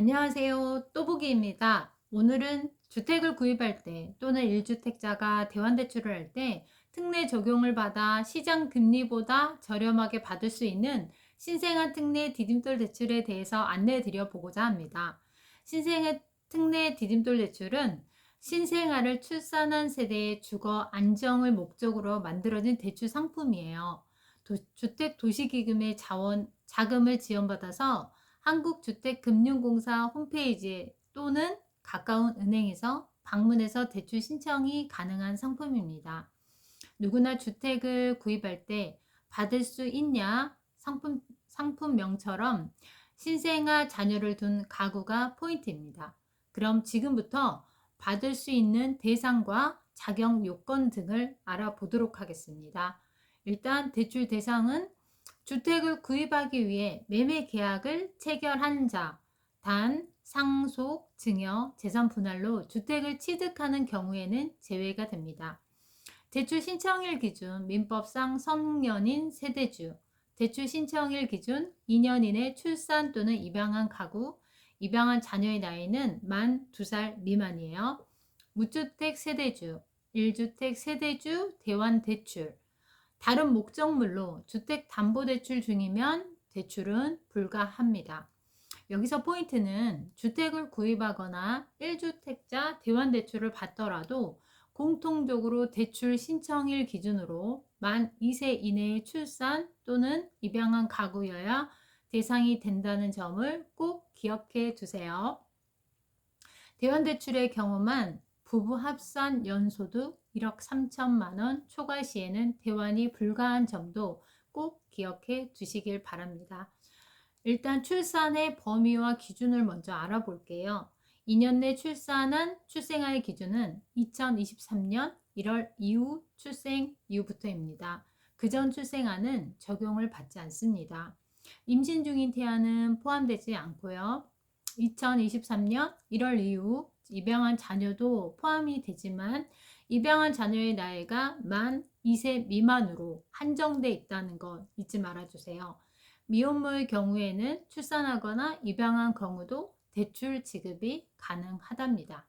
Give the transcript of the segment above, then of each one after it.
안녕하세요. 또보기입니다. 오늘은 주택을 구입할 때 또는 1주택자가 대환대출을 할 때 특례 적용을 받아 시장 금리보다 저렴하게 받을 수 있는 신생아 특례 디딤돌 대출에 대해서 안내해 드려 보고자 합니다. 신생아 특례 디딤돌 대출은 신생아를 출산한 세대의 주거 안정을 목적으로 만들어진 대출 상품이에요. 주택 도시기금의 자금을 지원받아서 한국주택금융공사 홈페이지 또는 가까운 은행에서 방문해서 대출 신청이 가능한 상품입니다. 누구나 주택을 구입할 때 받을 수 있냐 상품명처럼 신생아 자녀를 둔 가구가 포인트입니다. 그럼 지금부터 받을 수 있는 대상과 자격 요건 등을 알아보도록 하겠습니다. 일단 대출 대상은 주택을 구입하기 위해 매매 계약을 체결한 자, 단, 상속, 증여, 재산 분할로 주택을 취득하는 경우에는 제외가 됩니다. 대출 신청일 기준 민법상 성년인 세대주, 대출 신청일 기준 2년 이내 출산 또는 입양한 가구, 입양한 자녀의 나이는 만 2살 미만이에요. 무주택 세대주, 1주택 세대주 대환 대출, 다른 목적물로 주택담보대출 중이면 대출은 불가합니다. 여기서 포인트는 주택을 구입하거나 1주택자 대환대출을 받더라도 공통적으로 대출 신청일 기준으로 만 2세 이내의 출산 또는 입양한 가구여야 대상이 된다는 점을 꼭 기억해 두세요. 대환대출의 경우만 부부 합산 연소득 1억 3천만 원 초과 시에는 대환이 불가한 점도 꼭 기억해 두시길 바랍니다. 일단 출산의 범위와 기준을 먼저 알아볼게요. 2년 내 출산한 출생아의 기준은 2023년 1월 이후 출생 이후부터입니다. 그전 출생아는 적용을 받지 않습니다. 임신 중인 태아는 포함되지 않고요. 2023년 1월 이후 입양한 자녀도 포함이 되지만 입양한 자녀의 나이가 만 2세 미만으로 한정돼 있다는 것 잊지 말아주세요. 미혼모의 경우에는 출산하거나 입양한 경우도 대출 지급이 가능하답니다.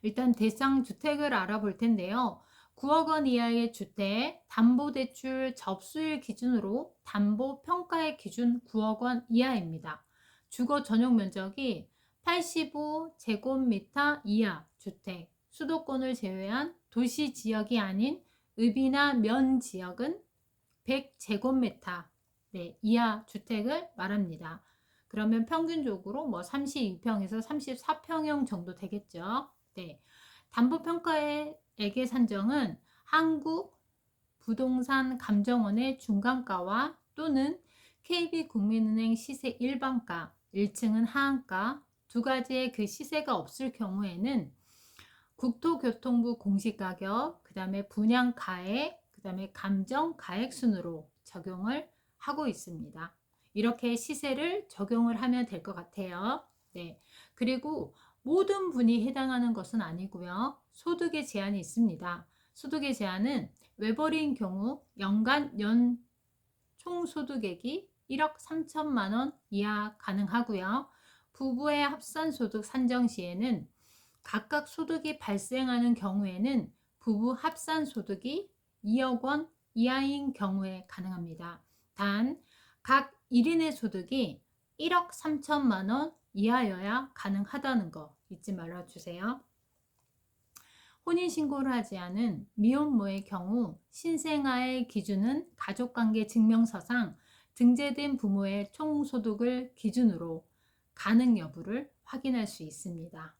일단 대상 주택을 알아볼 텐데요. 9억 원 이하의 주택, 담보대출 접수일 기준으로 담보평가의 기준 9억 원 이하입니다. 주거 전용 면적이 85제곱미터 이하 주택, 수도권을 제외한 도시 지역이 아닌 읍이나 면 지역은 100제곱미터 이하 주택을 말합니다. 그러면 평균적으로 뭐 32평에서 34평형 정도 되겠죠. 네. 담보평가의 액의 산정은 한국 부동산 감정원의 중간가와 또는 KB국민은행 시세 일반가, 1층은 하한가, 두 가지의 그 시세가 없을 경우에는 국토교통부 공시가격, 그 다음에 분양가액, 그 다음에 감정가액 순으로 적용을 하고 있습니다. 이렇게 시세를 적용을 하면 될 것 같아요. 네. 그리고 모든 분이 해당하는 것은 아니고요. 소득의 제한이 있습니다. 소득의 제한은 외벌이인 경우 연간 총소득액이 1억 3천만 원 이하 가능하고요. 부부의 합산소득 산정 시에는 각각 소득이 발생하는 경우에는 부부 합산소득이 2억 원 이하인 경우에 가능합니다. 단 각 1인의 소득이 1억 3천만 원 이하여야 가능하다는 거 잊지 말아주세요. 혼인신고를 하지 않은 미혼모의 경우 신생아의 기준은 가족관계 증명서상 등재된 부모의 총소득을 기준으로 가능 여부를 확인할 수 있습니다.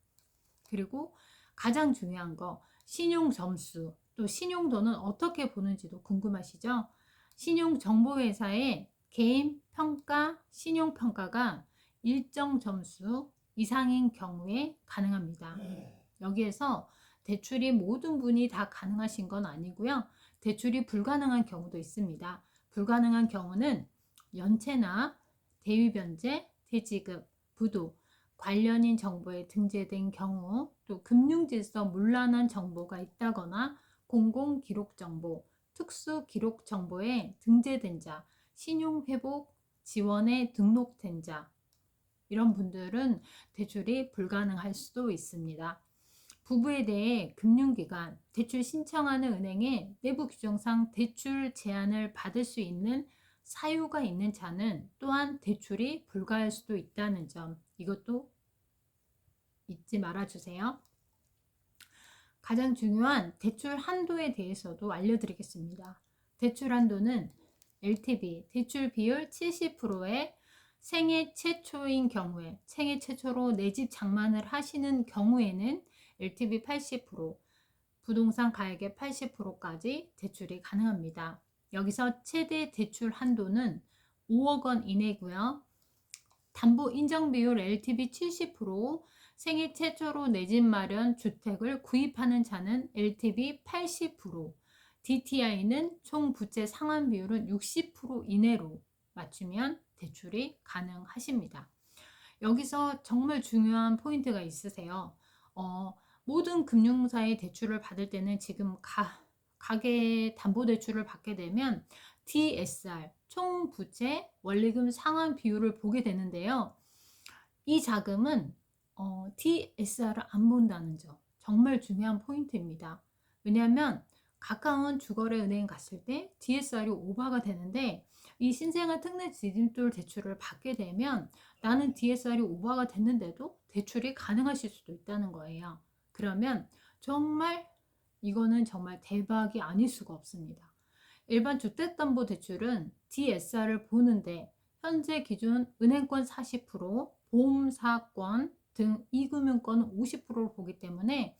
그리고 가장 중요한 거 신용점수, 또 신용도는 어떻게 보는지도 궁금하시죠? 신용정보회사의 개인평가, 신용평가가 일정 점수 이상인 경우에 가능합니다. 여기에서 대출이 모든 분이 다 가능하신 건 아니고요. 대출이 불가능한 경우도 있습니다. 불가능한 경우는 연체나 대위변제, 대지급, 부도, 관련인 정보에 등재된 경우, 또 금융질서 문란한 정보가 있다거나 공공기록정보, 특수기록정보에 등재된 자, 신용회복 지원에 등록된 자, 이런 분들은 대출이 불가능할 수도 있습니다. 부부에 대해 금융기관, 대출 신청하는 은행의 내부 규정상 대출 제한을 받을 수 있는 사유가 있는 자는 또한 대출이 불가할 수도 있다는 점, 이것도 잊지 말아 주세요. 가장 중요한 대출 한도에 대해서도 알려드리겠습니다. 대출 한도는 LTV, 대출 비율 70%에 생애 최초인 경우에, 생애 최초로 내 집 장만을 하시는 경우에는 LTV 80%, 부동산 가액의 80%까지 대출이 가능합니다. 여기서 최대 대출 한도는 5억 원 이내고요. 담보 인정 비율 LTV 70%, 생애 최초로 내 집 마련 주택을 구입하는 자는 LTV 80%, DTI는 총 부채 상환 비율은 60% 이내로 맞추면 대출이 가능하십니다. 여기서 정말 중요한 포인트가 있으세요. 모든 금융사의 대출을 받을 때는 지금 가계 담보대출을 받게 되면 DSR, 총 부채 원리금 상환 비율을 보게 되는데요. 이 자금은 DSR을 안 본다는 점, 정말 중요한 포인트입니다. 왜냐하면 가까운 주거래 은행 갔을 때 DSR이 오버가 되는데, 이 신생아 특례 디딤돌 대출을 받게 되면 나는 DSR이 오버가 됐는데도 대출이 가능하실 수도 있다는 거예요. 그러면 정말 이거는 정말 대박이 아닐 수가 없습니다. 일반 주택담보대출은 DSR을 보는데 현재 기준 은행권 40%, 보험사건 등 이금융권 50%를 보기 때문에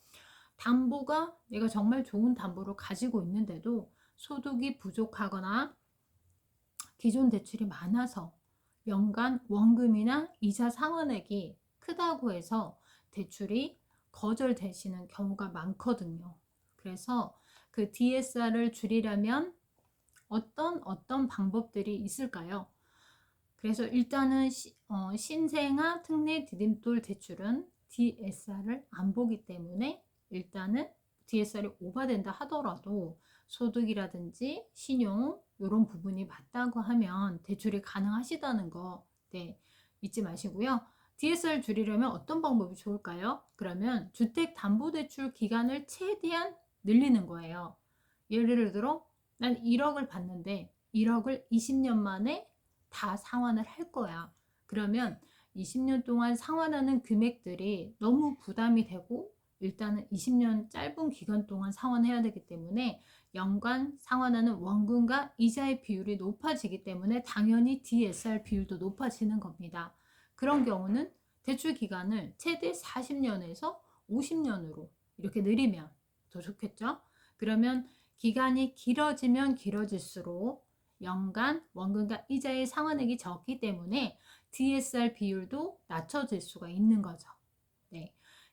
담보가 내가 정말 좋은 담보를 가지고 있는데도 소득이 부족하거나 기존 대출이 많아서 연간 원금이나 이자 상환액이 크다고 해서 대출이 거절되시는 경우가 많거든요. 그래서 그 DSR을 줄이려면 어떤 방법들이 있을까요? 그래서 일단은 신생아 특례 디딤돌 대출은 DSR을 안 보기 때문에 일단은 DSR이 오버된다 하더라도 소득이라든지 신용 이런 부분이 맞다고 하면 대출이 가능하시다는 거 잊지 마시고요. DSR 줄이려면 어떤 방법이 좋을까요? 그러면 주택담보대출 기간을 최대한 늘리는 거예요. 예를 들어 난 1억을 받는데 1억을 20년 만에 다 상환을 할 거야. 그러면 20년 동안 상환하는 금액들이 너무 부담이 되고 일단은 20년 짧은 기간 동안 상환해야 되기 때문에 연간 상환하는 원금과 이자의 비율이 높아지기 때문에 당연히 DSR 비율도 높아지는 겁니다. 그런 경우는 대출 기간을 최대 40년에서 50년으로 이렇게 늘리면 더 좋겠죠? 그러면 기간이 길어지면 길어질수록 연간 원금과 이자의 상환액이 적기 때문에 DSR 비율도 낮춰질 수가 있는 거죠.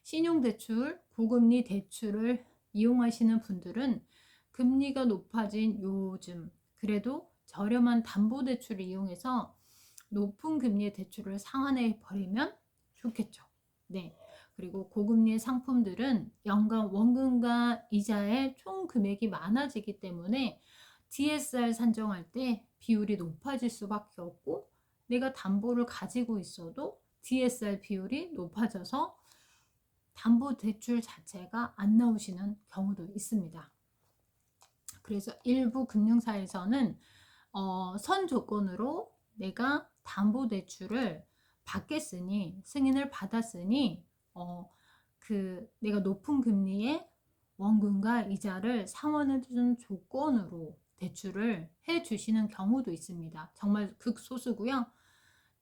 신용대출, 고금리 대출을 이용하시는 분들은 금리가 높아진 요즘 그래도 저렴한 담보대출을 이용해서 높은 금리의 대출을 상환해 버리면 좋겠죠. 그리고 고금리의 상품들은 연간 원금과 이자의 총 금액이 많아지기 때문에 DSR 산정할 때 비율이 높아질 수밖에 없고, 내가 담보를 가지고 있어도 DSR 비율이 높아져서 담보대출 자체가 안 나오시는 경우도 있습니다. 그래서 일부 금융사에서는 선 조건으로 내가 담보대출을 받겠으니, 승인을 받았으니 내가 높은 금리의 원금과 이자를 상환해주는 조건으로 대출을 해주시는 경우도 있습니다. 정말 극소수고요.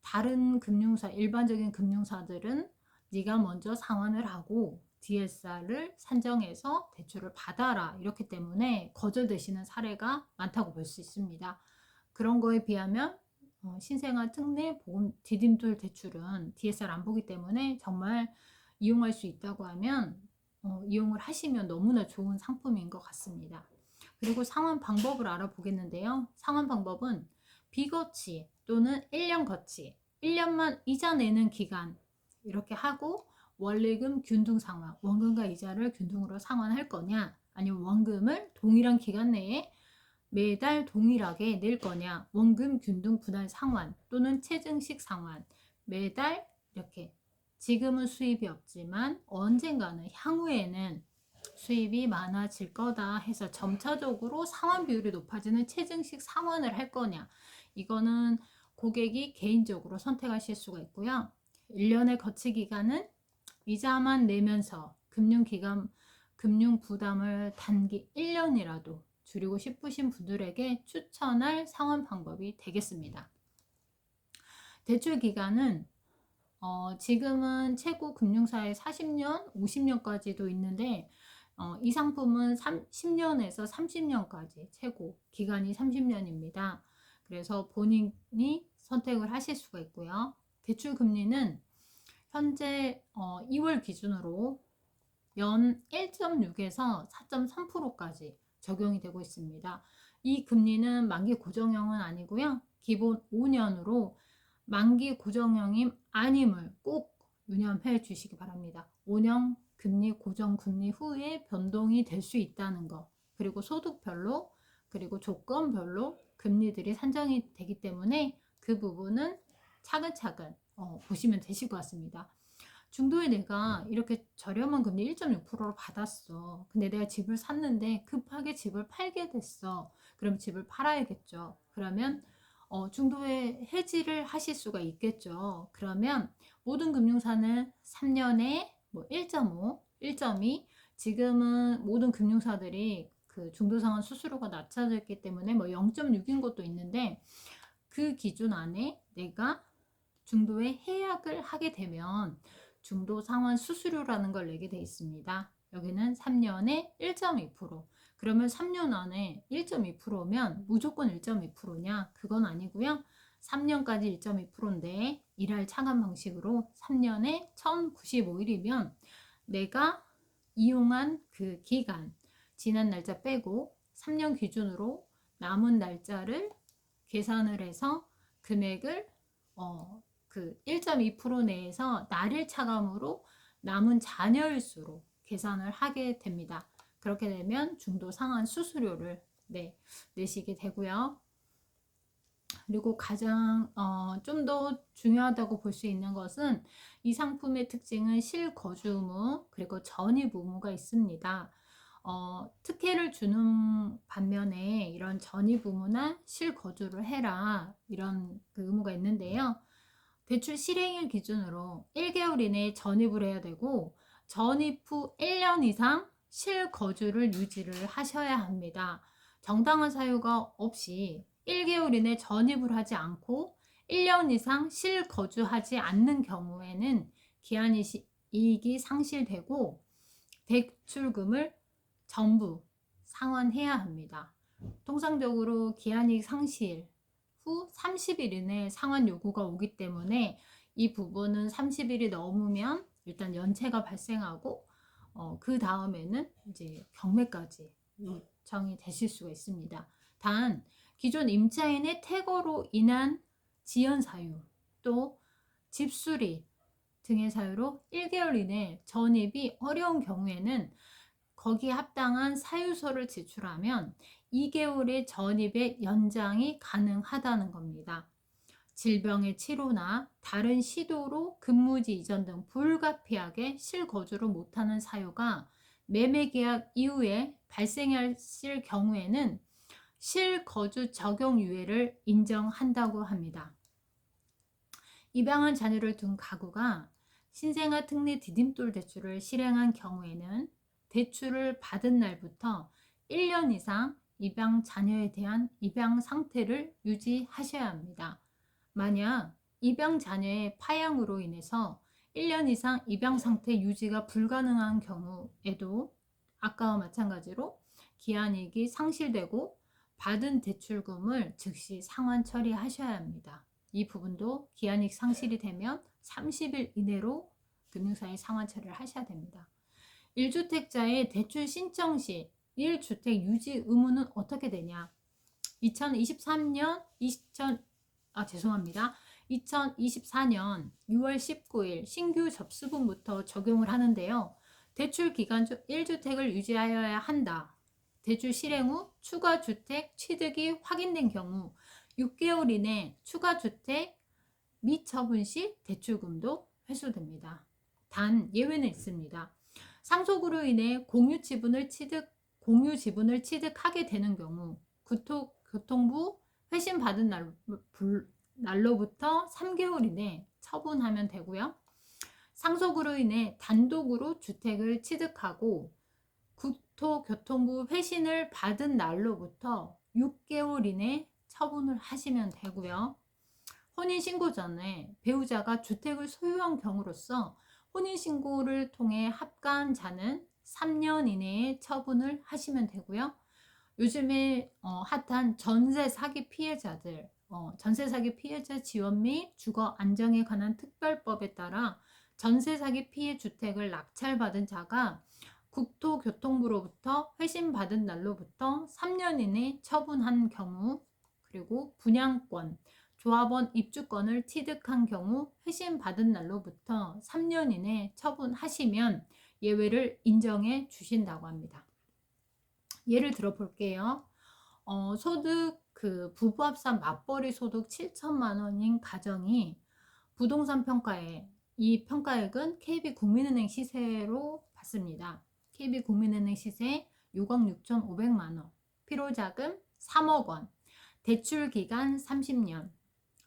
다른 금융사, 일반적인 금융사들은 네가 먼저 상환을 하고 DSR을 산정해서 대출을 받아라 이렇기 때문에 거절되시는 사례가 많다고 볼 수 있습니다. 그런 거에 비하면 신생아 특례 보험 디딤돌 대출은 DSR 안 보기 때문에 정말 이용할 수 있다고 하면 이용을 하시면 너무나 좋은 상품인 것 같습니다. 그리고 상환 방법을 알아보겠는데요. 상환 방법은 비거치 또는 1년 거치, 1년만 이자 내는 기간 이렇게 하고 원리금 균등 상환, 원금과 이자를 균등으로 상환할 거냐, 아니면 원금을 동일한 기간 내에 매달 동일하게 낼 거냐, 원금 균등 분할 상환 또는 체증식 상환, 매달 이렇게 지금은 수입이 없지만 언젠가는 향후에는 수입이 많아질 거다 해서 점차적으로 상환 비율이 높아지는 체증식 상환을 할 거냐, 이거는 고객이 개인적으로 선택하실 수가 있고요. 1년의 거치 기간은 이자만 내면서 금융 부담을 단기 1년이라도 줄이고 싶으신 분들에게 추천할 상환 방법이 되겠습니다. 대출 기간은 지금은 최고 금융사에 40년, 50년까지도 있는데 이 상품은 10년에서 30년까지 최고 기간이 30년입니다. 그래서 본인이 선택을 하실 수가 있고요. 대출 금리는 현재 2월 기준으로 연 1.6에서 4.3%까지 적용이 되고 있습니다. 이 금리는 만기 고정형은 아니고요. 기본 5년으로 만기 고정형임 아님을 꼭 유념해 주시기 바랍니다. 5년 금리 고정 금리 후에 변동이 될 수 있다는 거, 그리고 소득별로 그리고 조건별로 금리들이 산정이 되기 때문에 그 부분은 차근차근 보시면 되실 것 같습니다. 중도에 내가 이렇게 저렴한 금리 1.6%를 받았어. 근데 내가 집을 샀는데 급하게 집을 팔게 됐어. 그럼 집을 팔아야겠죠. 그러면 중도에 해지를 하실 수가 있겠죠. 그러면 모든 금융사는 3년에 뭐 1.5, 1.2, 지금은 모든 금융사들이 그 중도상환 수수료가 낮춰져 있기 때문에 뭐 0.6인 것도 있는데 그 기준 안에 내가 중도에 해약을 하게 되면 중도 상환 수수료라는 걸 내게 돼 있습니다. 여기는 3년에 1.2%. 그러면 3년 안에 1.2%면 무조건 1.2%냐? 그건 아니고요. 3년까지 1.2%인데 일할 차감 방식으로 3년에 1095일이면 내가 이용한 그 기간, 지난 날짜 빼고 3년 기준으로 남은 날짜를 계산을 해서 금액을 그 1.2% 내에서 날일 차감으로 남은 잔여일수로 계산을 하게 됩니다. 그렇게 되면 중도 상환 수수료를 내시게 되고요. 그리고 가장 좀 더 중요하다고 볼 수 있는 것은 이 상품의 특징은 실거주 의무 그리고 전입 의무가 있습니다. 특혜를 주는 반면에 이런 전입 의무나 실거주를 해라 이런 그 의무가 있는데요. 대출 실행일 기준으로 1개월 이내에 전입을 해야 되고 전입 후 1년 이상 실거주를 유지를 하셔야 합니다. 정당한 사유가 없이 1개월 이내 전입을 하지 않고 1년 이상 실거주하지 않는 경우에는 기한이익이 상실되고 대출금을 전부 상환해야 합니다. 통상적으로 기한이익 상실 후 30일 이내에 상환 요구가 오기 때문에 이 부분은 30일이 넘으면 일단 연체가 발생하고 그 다음에는 이제 경매까지 요청이 되실 수가 있습니다. 단 기존 임차인의 퇴거로 인한 지연 사유 또 집수리 등의 사유로 1개월 이내 전입이 어려운 경우에는 거기에 합당한 사유서를 제출하면 2개월의 전입의 연장이 가능하다는 겁니다. 질병의 치료나 다른 시도로 근무지 이전 등 불가피하게 실거주를 못하는 사유가 매매계약 이후에 발생했을 경우에는 실거주 적용 유예를 인정한다고 합니다. 입양한 자녀를 둔 가구가 신생아 특례 디딤돌 대출을 실행한 경우에는 대출을 받은 날부터 1년 이상 입양 자녀에 대한 입양 상태를 유지하셔야 합니다. 만약 입양 자녀의 파양으로 인해서 1년 이상 입양 상태 유지가 불가능한 경우에도 아까와 마찬가지로 기한이익이 상실되고 받은 대출금을 즉시 상환 처리하셔야 합니다. 이 부분도 기한이익 상실이 되면 30일 이내로 금융사에 상환 처리를 하셔야 됩니다. 1주택자의 대출 신청 시 1주택 유지 의무는 어떻게 되냐? 2024년 6월 19일 신규 접수분부터 적용을 하는데요. 대출 기간 중 1주택을 유지하여야 한다. 대출 실행 후 추가 주택 취득이 확인된 경우 6개월 이내 추가 주택 미처분 시 대출금도 회수됩니다. 단 예외는 있습니다. 상속으로 인해 공유 지분을 취득하게 되는 경우 교통부 회신 받은 날로부터 3개월 이내 처분하면 되고요. 상속으로 인해 단독으로 주택을 취득하고 국토교통부 회신을 받은 날로부터 6개월 이내 처분을 하시면 되고요. 혼인신고 전에 배우자가 주택을 소유한 경우로서 혼인신고를 통해 합가한 자는 3년 이내에 처분을 하시면 되고요. 요즘에 핫한 전세 사기 피해자들, 전세 사기 피해자 지원 및 주거 안정에 관한 특별법에 따라 전세 사기 피해 주택을 낙찰받은 자가 국토교통부로부터 회신받은 날로부터 3년 이내 처분한 경우, 그리고 분양권, 조합원 입주권을 취득한 경우 회신받은 날로부터 3년 이내 처분하시면 예외를 인정해 주신다고 합니다. 예를 들어 볼게요. 소득 부부합산 맞벌이 소득 7천만 원인 가정이 부동산 평가에 이 평가액은 KB국민은행 시세로 받습니다. KB국민은행 시세 6억 6,500만 원, 필요자금 3억 원, 대출 기간 30년,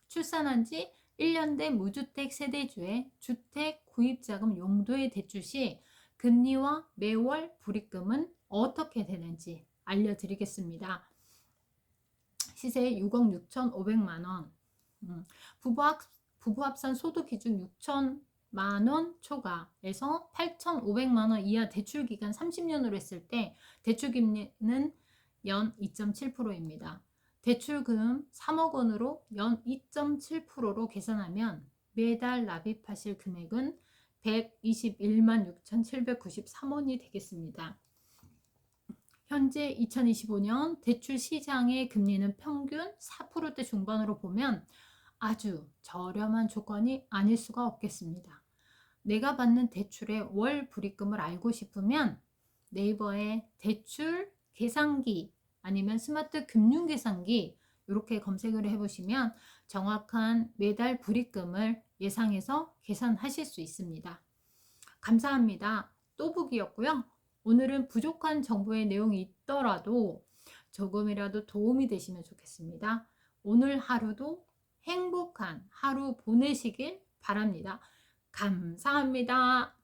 출산한 지 1년 된 무주택 세대주의 주택 구입자금 용도의 대출 시 금리와 매월 불입금은 어떻게 되는지 알려드리겠습니다. 시세 6억 6,500만 원, 부부합산 소득 기준 6천만 원 초과에서 8,500만 원 이하 대출 기간 30년으로 했을 때 대출 금리는 연 2.7%입니다. 대출금 3억 원으로 연 2.7%로 계산하면 매달 납입하실 금액은 121만 6,793원이 되겠습니다. 현재 2025년 대출 시장의 금리는 평균 4%대 중반으로 보면 아주 저렴한 조건이 아닐 수가 없겠습니다. 내가 받는 대출의 월 불입금을 알고 싶으면 네이버에 대출 계산기 아니면 스마트 금융 계산기 이렇게 검색을 해보시면 정확한 매달 불입금을 예상해서 계산하실 수 있습니다. 감사합니다. 또북이었고요. 오늘은 부족한 정보의 내용이 있더라도 조금이라도 도움이 되시면 좋겠습니다. 오늘 하루도 행복한 하루 보내시길 바랍니다. 감사합니다.